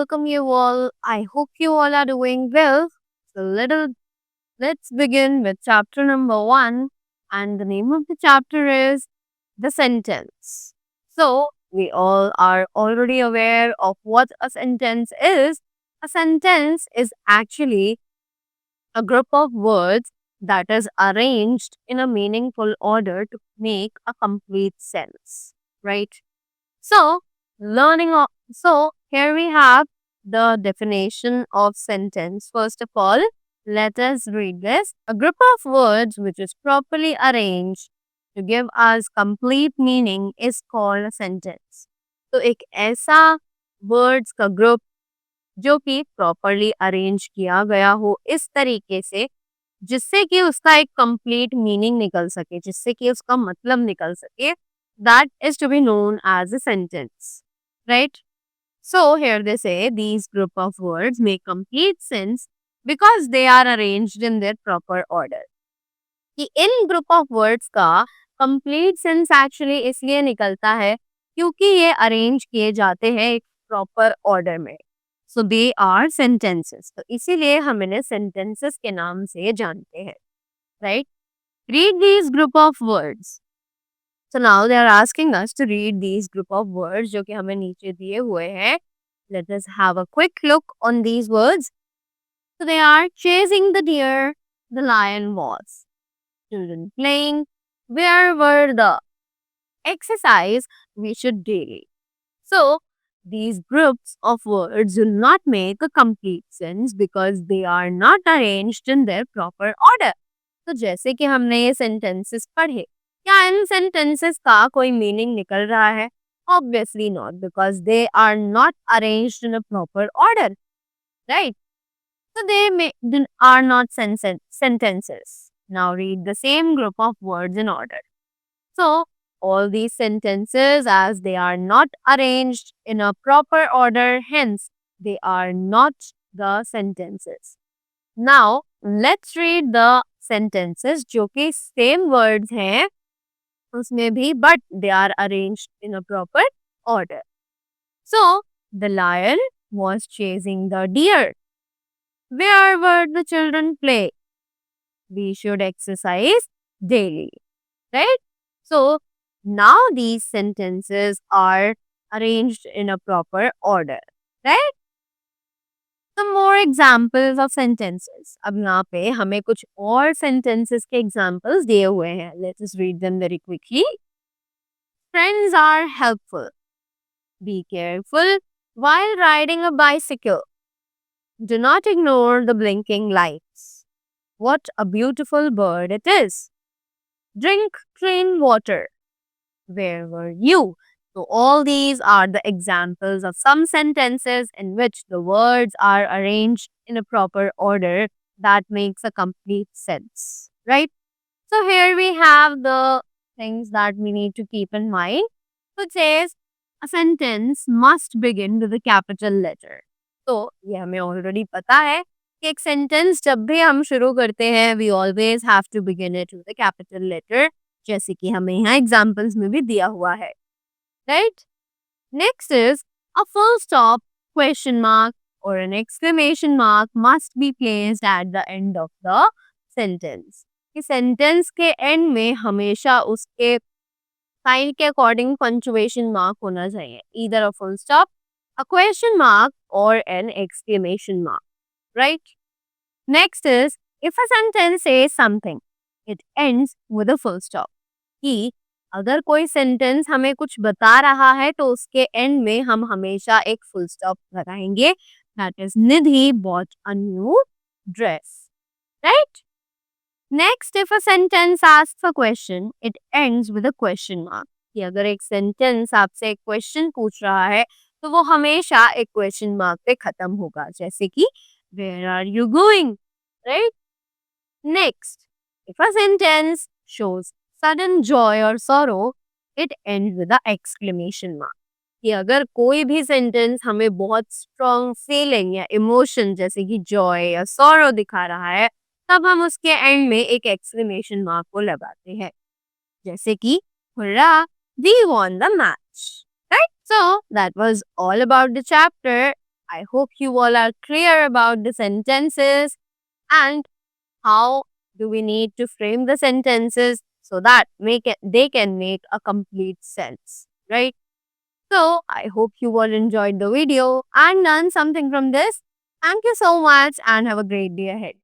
welcome you all. I hope you all are doing well. So let's begin with chapter number 1, and the name of the chapter is the sentence. So we all are already aware of what a sentence is. A sentence is actually a group of words that is arranged in a meaningful order to make a complete sense, right? So, so here we have the definition of sentence. First of all, let us read this. A group of words which is properly arranged to give us complete meaning is called a sentence. तो एक ऐसा words का group जो कि properly arrange किया गया हो इस तरीके से जिससे कि उसका एक complete meaning निकल सके, जिससे कि उसका मतलब निकल सके, that is to be known as a sentence, right? So here they say these group of words make complete sense because they are arranged in their proper order. कि इन group of words का complete sense actually इसलिए निकलता है क्योंकि ये arrange किए जाते हैं एक proper order में. So they are sentences. तो इसीलिए हम इन्हें sentences के नाम से जानते हैं, right? Read these group of words. So now they are asking us to read these group of words जो कि हमें नीचे दिए हुए हैं. Let us have a quick look on these words. So they are chasing the deer, the lion was. Children playing, where were the exercise we should daily. So these groups of words do not make a complete sense because they are not arranged in their proper order. तो जैसे कि हमने ये sentences पढ़े, क्या इन sentences का कोई meaning निकल रहा है? Obviously not, because they are not arranged in a proper order, right? So they are not sentences. Now read the same group of words in order. So all these sentences, as they are not arranged in a proper order, hence they are not the sentences. Now let's read the sentences जो कि same words हैं उसमें भी, but they are arranged in a proper order. So the lion was chasing the deer. Where were the children play? We should exercise daily, right? So now these sentences are arranged in a proper order, right? Some more examples of sentences. अब यहाँ पे हमें कुछ और sentences के examples दिए हुए हैं. Let us read them very quickly. Friends are helpful. Be careful while riding a bicycle. Do not ignore the blinking lights. What a beautiful bird it is. Drink clean water. Where were you? So all these are the examples of some sentences in which the words are arranged in a proper order that makes a complete sense, right? So here we have the things that we need to keep in mind. So it says a sentence must begin with a capital letter. तो ये हमें already पता है कि एक sentence जब भी हम शुरू करते हैं we always have to begin it with a capital letter, जैसे कि हमें यहाँ examples में भी दिया हुआ है, right? Next is a full stop, question mark or an exclamation mark must be placed at the end of the sentence. कि sentence के end में हमेशा उसके sign के according punctuation mark होना चाहिए. Either a full stop, a question mark or an exclamation mark, right? Next is if a sentence says something, it ends with a full stop. कि अगर कोई सेंटेंस हमें कुछ बता रहा है तो उसके एंड में हम हमेशा एक फुल स्टॉप लगाएंगे. That is Nidhi bought a new dress, right? Next if a sentence asks a question it ends with a question mark. कि अगर एक सेंटेंस आपसे एक क्वेश्चन पूछ रहा है तो वो हमेशा एक क्वेश्चन मार्क पे खत्म होगा, जैसे कि where are you going, right? Next if a sentence shows sudden joy or sorrow, it ends with a exclamation mark. कि अगर कोई भी सेंटेंस हमें बहुत स्ट्रॉन्ग फीलिंग या इमोशन जैसे कि जॉय या सॉरो दिखा रहा है तब हम उसके एंड में एक एक्सक्लेमेशन मार्क को लगाते हैं, जैसे कि hurrah we won the match, right? So that was all about the chapter. I hope you all are clear about the sentences and how do we need to frame the sentences so that they can make a complete sense, right? So, I hope you all enjoyed the video and learned something from this. Thank you so much and have a great day ahead.